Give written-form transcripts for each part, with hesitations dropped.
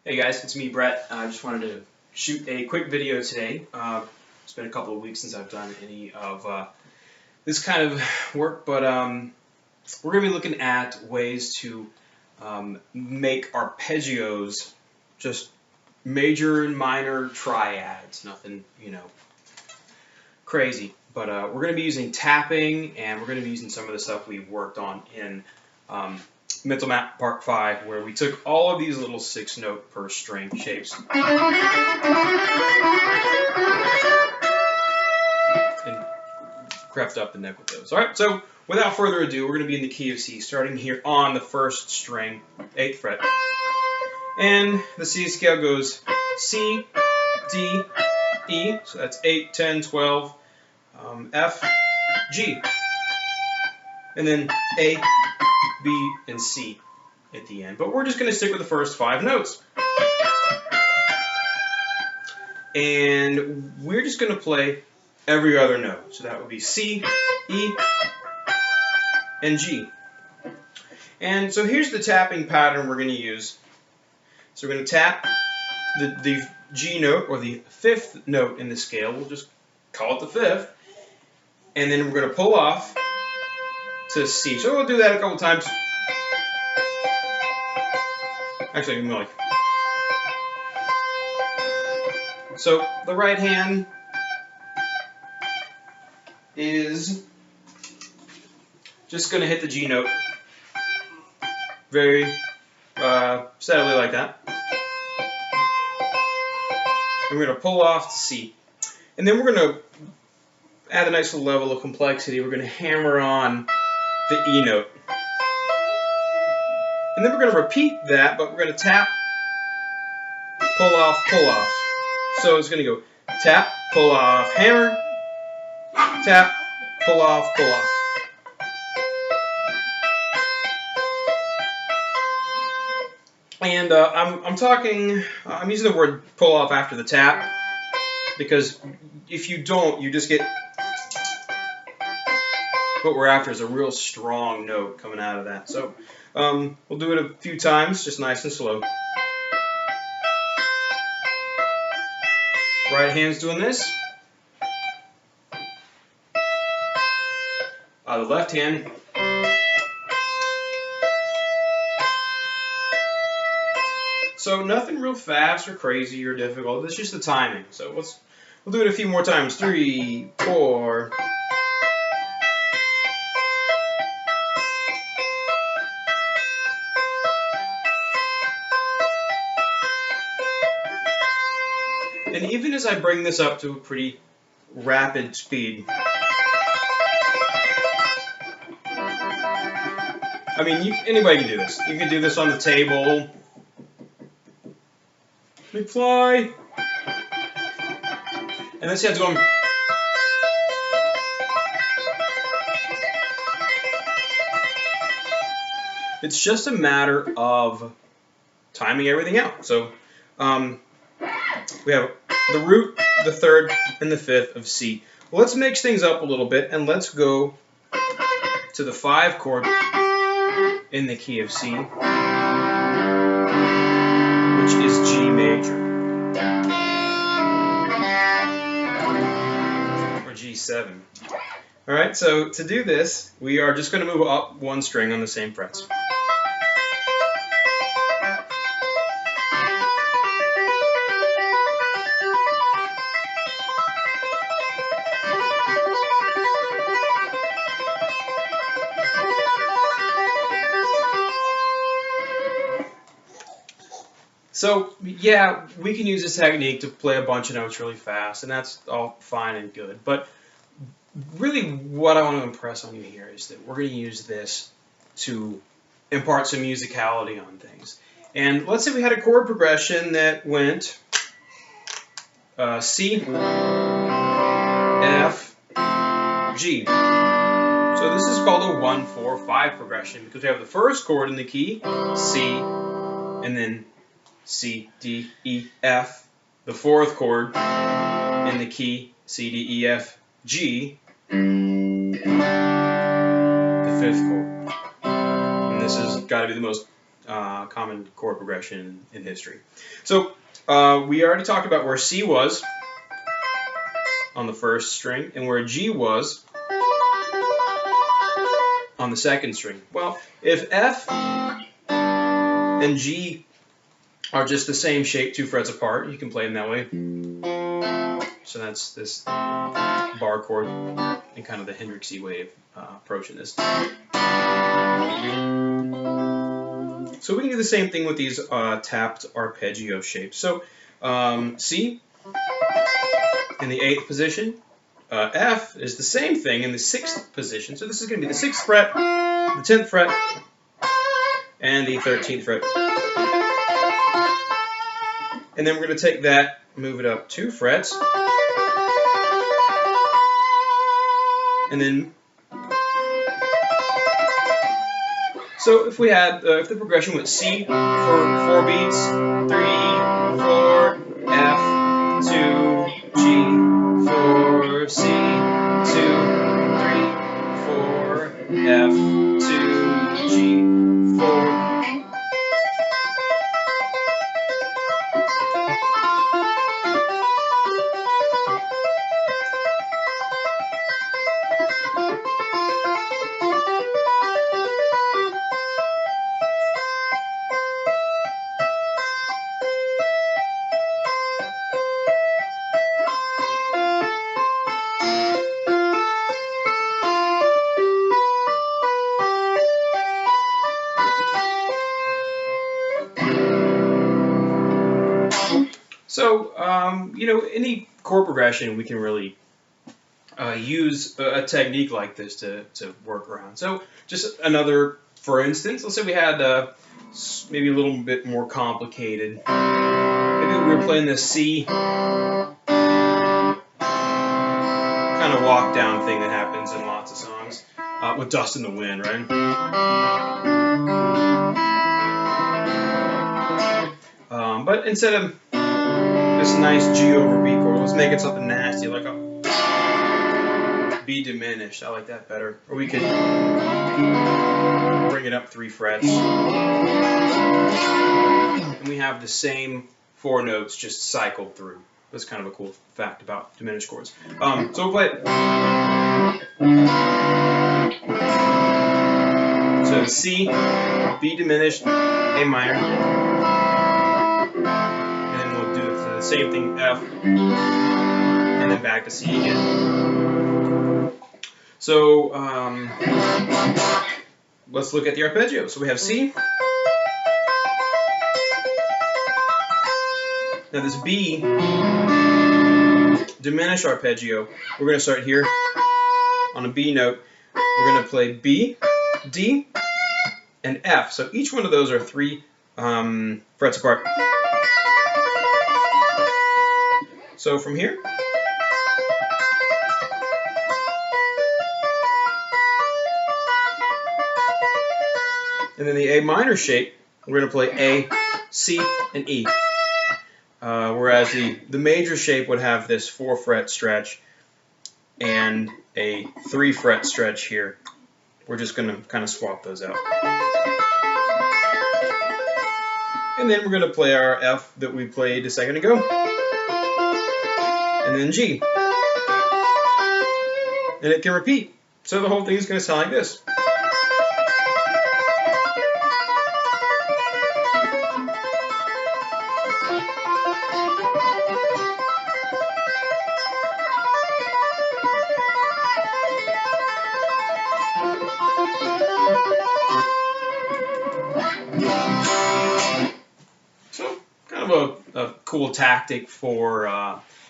Hey guys, it's me, Brett. I just wanted to shoot a quick video today. It's been a couple of weeks since I've done any of this kind of work, but we're going to be looking at ways to make arpeggios, just major and minor triads, nothing, crazy. But we're going to be using tapping, and we're going to be using some of the stuff we've worked on in Mental Map Part 5, where we took all of these little 6-note per string shapes and crept up the neck with those. Alright, so without further ado, we're going to be in the key of C, starting here on the first string, 8th fret. And the C scale goes C, D, E, so that's 8, 10, 12, F, G, and then A, B, and C at the end. But we're just going to stick with the first 5 notes. And we're just going to play every other note. So that would be C, E, and G. And so here's the tapping pattern we're going to use. So we're going to tap the G note, or the 5th note in the scale. We'll just call it the 5th. And then we're going to pull off to C. So we'll do that a couple times. Actually, more like. So the right hand is just going to hit the G note very steadily like that. And we're going to pull off to C. And then we're going to add a nice little level of complexity. We're going to hammer on the E note. And then we're going to repeat that, but we're going to tap, pull off, pull off. So it's going to go tap, pull off, hammer, tap, pull off, pull off. And I'm using the word pull off after the tap, because if you don't, you just get what we're after is a real strong note coming out of that. So we'll do it a few times, just nice and slow. Right hand's doing this. The left hand. So nothing real fast or crazy or difficult. It's just the timing. So we'll do it a few more times. 3, 4. And even as I bring this up to a pretty rapid speed, I mean, anybody can do this. You can do this on the table. McFly. And this hand's going. It's just a matter of timing everything out. So we have the root, the 3rd, and the 5th of C. Well, let's mix things up a little bit, and let's go to the 5 chord in the key of C, which is G major, or G7. All right, so to do this, we are just going to move up 1 string on the same frets. So, yeah, we can use this technique to play a bunch of notes really fast, and that's all fine and good. But really what I want to impress on you here is that we're going to use this to impart some musicality on things. And let's say we had a chord progression that went C, F, G. So this is called a 1-4-5 progression, because we have the first chord in the key, C, and then C, D, E, F, the 4th chord in the key, C, D, E, F, G, the 5th chord. And this has got to be the most common chord progression in history. So we already talked about where C was on the first string and where G was on the second string. Well, if F and G are just the same shape, 2 frets apart, you can play them that way. So that's this bar chord and kind of the Hendrixy way of approaching this. So we can do the same thing with these tapped arpeggio shapes. So C in the 8th position, F is the same thing in the 6th position. So this is going to be the 6th fret, the 10th fret, and the 13th fret. And then we're going to take that, move it up 2 frets, and then so if we had if the progression went C for 4 beats, 3, 4, F, 2, G, 4, C, 2, 3, 4, F, 2, G, 4. So, any chord progression we can really use a technique like this to work around. So, just another, for instance, let's say we had maybe a little bit more complicated. Maybe we were playing this C kind of walk down thing that happens in lots of songs with Dust in the Wind, right? But instead of this nice G over B chord, let's make it something nasty, like a B diminished. I like that better. Or we could bring it up 3 frets. And we have the same 4 notes just cycled through. That's kind of a cool fact about diminished chords. So we'll play it. So C, B diminished, A minor. The same thing, F, and then back to C again. So let's look at the arpeggio. So we have C. Now this B diminished arpeggio, we're going to start here on a B note. We're going to play B, D, and F. So each one of those are 3 frets apart. So from here, and then the A minor shape, we're going to play A, C, and E. Whereas the major shape would have this 4 fret stretch and a 3 fret stretch here. We're just going to kind of swap those out. And then we're going to play our F that we played a second ago. And then G. And it can repeat. So the whole thing is going to sound like this. So kind of a cool tactic for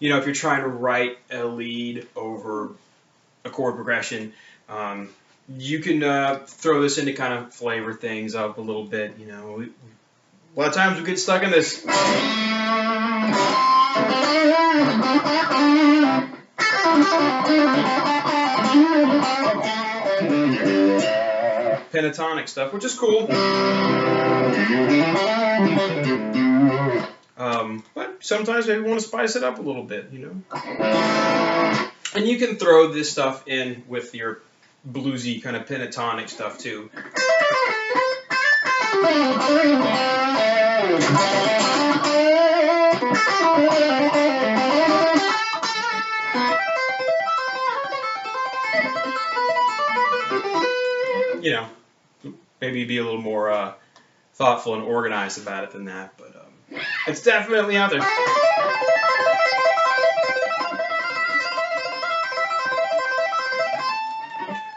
if you're trying to write a lead over a chord progression, you can throw this in to kind of flavor things up a little bit. A lot of times we get stuck in this pentatonic stuff, which is cool. But sometimes maybe we want to spice it up a little bit, And you can throw this stuff in with your bluesy kind of pentatonic stuff too. You know, maybe be a little more thoughtful and organized about it than that, but it's definitely out there.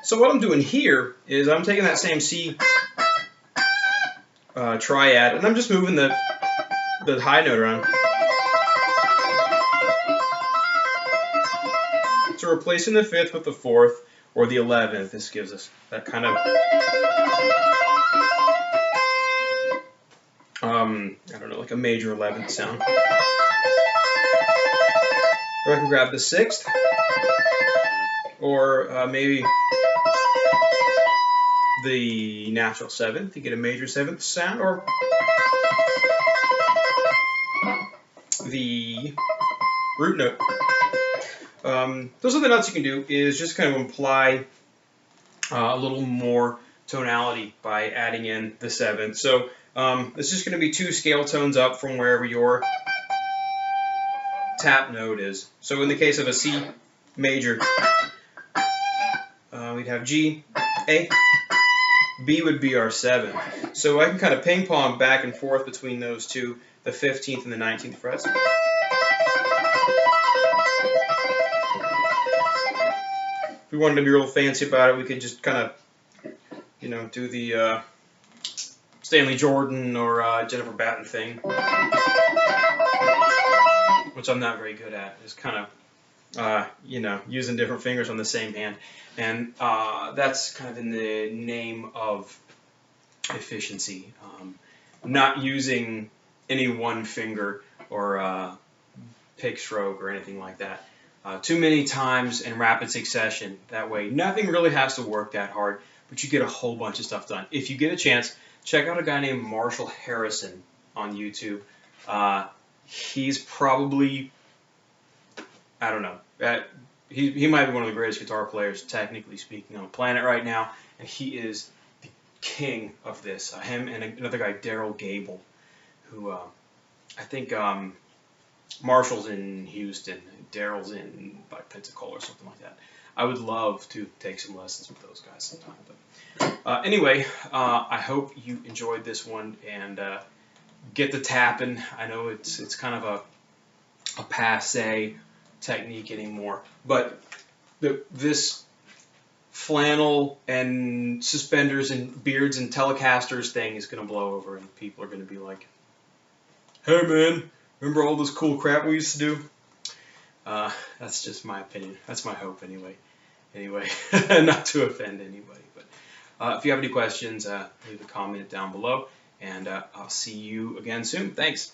So what I'm doing here is I'm taking that same C triad, and I'm just moving the high note around. So replacing the 5th with the 4th or the 11th, this gives us that kind of I don't know, like a major 11th sound. Or I can grab the 6th, or maybe the natural 7th to get a major 7th sound, or the root note. Those are the notes you can do, is just kind of imply a little more tonality by adding in the 7th. So it's just going to be 2 scale tones up from wherever your tap note is. So in the case of a C major, we'd have G, A, B would be our 7th. So I can kind of ping pong back and forth between those two, the 15th and the 19th frets. If we wanted to be real fancy about it, we could just kind of, you know, do the Stanley Jordan or Jennifer Batten thing, which I'm not very good at. Just kind of, you know, using different fingers on the same hand, and that's kind of in the name of efficiency. Not using any one finger or pick stroke or anything like that. Too many times in rapid succession. That way, nothing really has to work that hard, but you get a whole bunch of stuff done. If you get a chance, check out a guy named Marshall Harrison on YouTube. He's probably, I don't know, he might be one of the greatest guitar players, technically speaking, on the planet right now, and he is the king of this. Him and another guy, Daryl Gable, who I think Marshall's in Houston, Daryl's in Pensacola or something like that. I would love to take some lessons with those guys sometime. But anyway, I hope you enjoyed this one and get the tapping. I know it's kind of a passe technique anymore, but this flannel and suspenders and beards and Telecasters thing is going to blow over, and people are going to be like, "Hey man, remember all this cool crap we used to do?" That's just my opinion. That's my hope anyway. Anyway, not to offend anybody. But if you have any questions, leave a comment down below, and I'll see you again soon. Thanks.